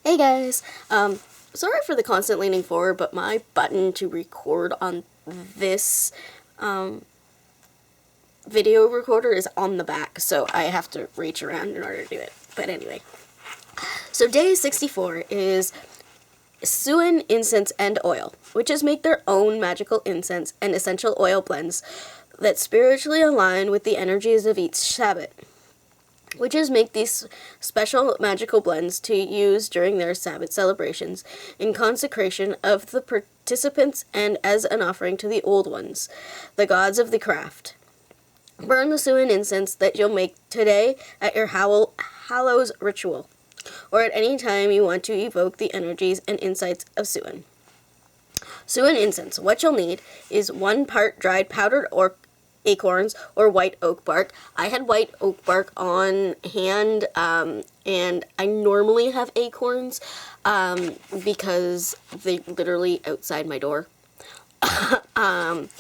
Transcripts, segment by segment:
Hey guys, sorry for the constant leaning forward, but my button to record on this, video recorder is on the back, so I have to reach around in order to do it. But anyway, so day 64 is Suan incense and oil. Witches make their own magical incense and essential oil blends that spiritually align with the energies of each Sabbath. Witches make these special magical blends to use during their Sabbath celebrations in consecration of the participants and as an offering to the Old Ones, the gods of the craft. Burn the Suan incense that you'll make today at your Hallows ritual, or at any time you want to evoke the energies and insights of Suan. Suan incense. What you'll need is 1 part dried powdered acorns or white oak bark. I had white oak bark on hand, and I normally have acorns because they're literally outside my door. But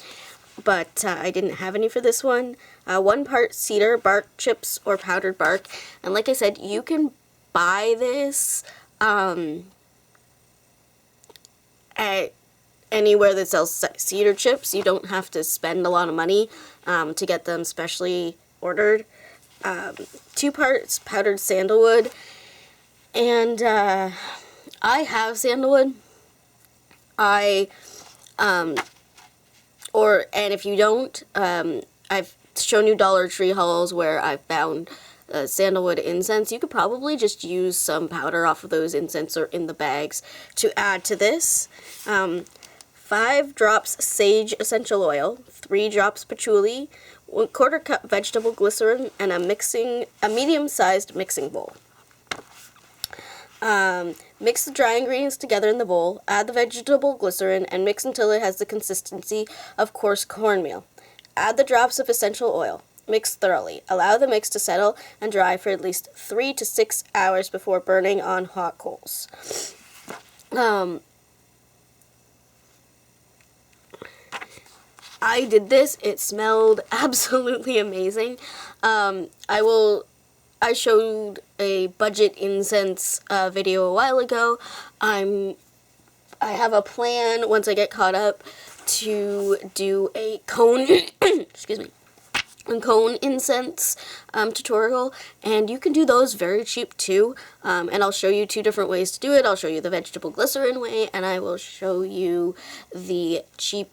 I didn't have any for this one. 1 part cedar bark chips or powdered bark, and like I said, you can buy this at anywhere that sells cedar chips. You don't have to spend a lot of money to get them specially ordered. 2 parts powdered sandalwood, and I have sandalwood. And if you don't, I've shown you Dollar Tree hauls where I've found sandalwood incense. You could probably just use some powder off of those incense or in the bags to add to this. 5 drops sage essential oil, 3 drops patchouli, 1/4 cup vegetable glycerin, and a medium-sized mixing bowl. Mix the dry ingredients together in the bowl, add the vegetable glycerin, and mix until it has the consistency of coarse cornmeal. Add the drops of essential oil. Mix thoroughly. Allow the mix to settle and dry for at least 3 to 6 hours before burning on hot coals. I did this. It smelled absolutely amazing. I showed a budget incense video a while ago. I have a plan once I get caught up to do a cone excuse me, a cone incense tutorial, and you can do those very cheap too. And I'll show you 2 different ways to do it. I'll show you the vegetable glycerin way, and I will show you the cheap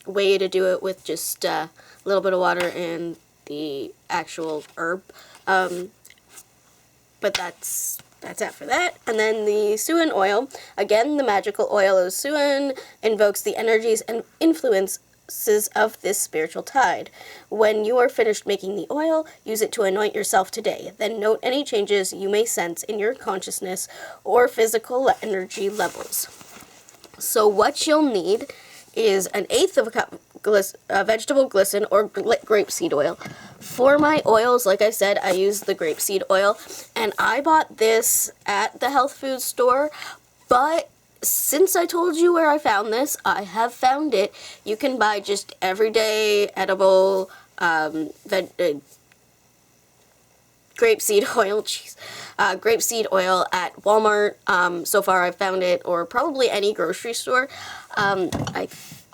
way to do it with just a little bit of water and the actual herb. But that's it for that. And then the Suan oil. Again, the magical oil of Suan invokes the energies and influences of this spiritual tide. When you are finished making the oil, use it to anoint yourself today. Then note any changes you may sense in your consciousness or physical energy levels. So what you'll need is 1/8 of a cup vegetable glycerin or grapeseed oil. For my oils, like I said, I use the grapeseed oil, and I bought this at the health food store, but since I told you where I found this, I have found it. You can buy just everyday edible grapeseed oil, grapeseed oil at Walmart. So far I've found it, or probably any grocery store. I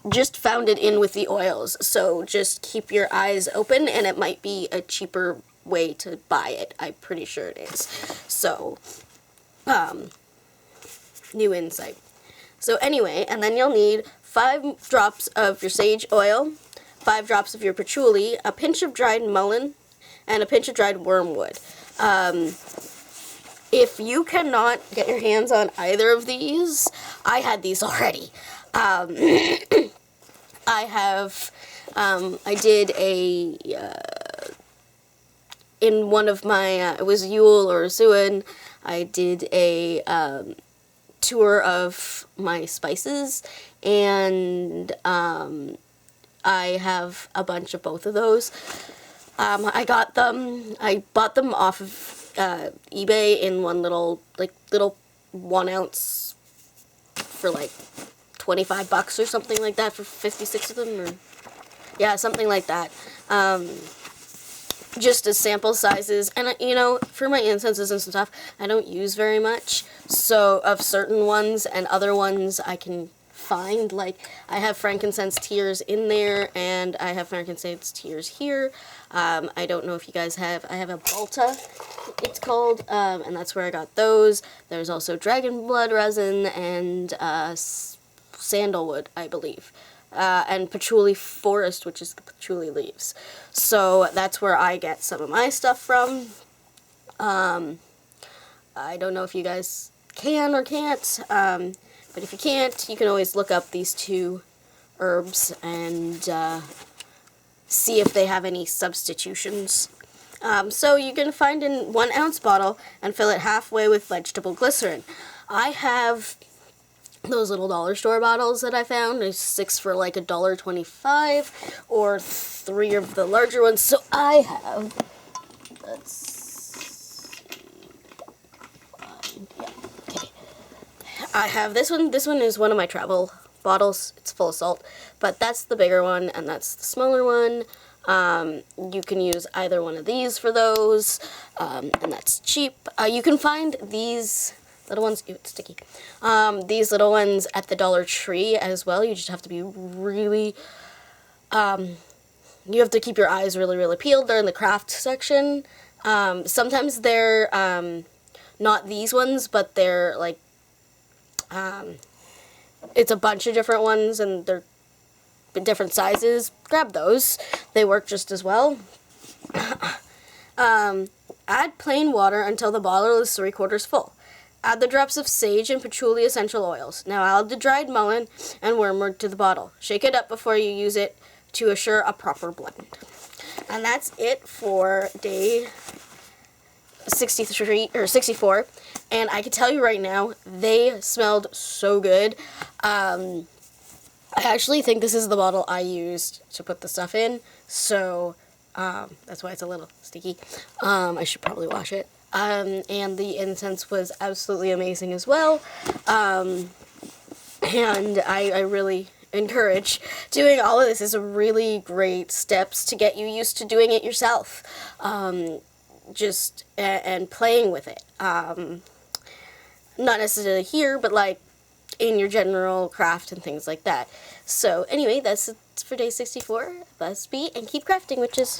just found it in with the oils, so just keep your eyes open, and it might be a cheaper way to buy it. I'm pretty sure it is. So, new insight. So anyway, and then you'll need 5 drops of your sage oil, 5 drops of your patchouli, a pinch of dried mullein, and a pinch of dried wormwood. If you cannot get your hands on either of these, I had these already. I did in one of my, it was Yule or Suan, I did a tour of my spices, and I have a bunch of both of those. I bought them off of eBay in one little 1 ounce for like $25 or something like that for 56 of them, or yeah, something like that. just as sample sizes. And, you know, for my incenses and stuff, I don't use very much. So of certain ones, and other ones I can find, like I have frankincense tears in there, and I have frankincense tears here. I don't know if you guys have, I have a Balta, it's called, and that's where I got those. There's also dragon blood resin and sandalwood, I believe. And patchouli forest, which is the patchouli leaves. So that's where I get some of my stuff from. I don't know if you guys can or can't, but if you can't, you can always look up these two herbs and see if they have any substitutions. So you can find in 1 ounce bottle and fill it halfway with vegetable glycerin. I have those little dollar store bottles that I found. There's 6 for like $1.25, or 3 of the larger ones. So I have, let's see, yeah, okay. I have this one. This one is one of my travel bottles. It's full of salt, but that's the bigger one, and that's the smaller one. You can use either one of these for those, and that's cheap. You can find these little ones, ew, it's sticky, these little ones at the Dollar Tree as well. You just have to be really, you have to keep your eyes really, really peeled. They're in the craft section. Sometimes they're, not these ones, but they're like, it's a bunch of different ones, and they're different sizes. Grab those. They work just as well. Add plain water until the bottle is 3/4 full. Add the drops of sage and patchouli essential oils. Now add the dried mullein and wormwood to the bottle. Shake it up before you use it to assure a proper blend. And that's it for day 63 or 64. And I can tell you right now, they smelled so good. I actually think this is the bottle I used to put the stuff in, so that's why it's a little sticky. I should probably wash it. And the incense was absolutely amazing as well. And I really encourage doing all of this. Is a really great steps to get you used to doing it yourself. And playing with it. Not necessarily here, but like in your general craft and things like that. So anyway, that's it for day 64. Buzz be and keep crafting, witches.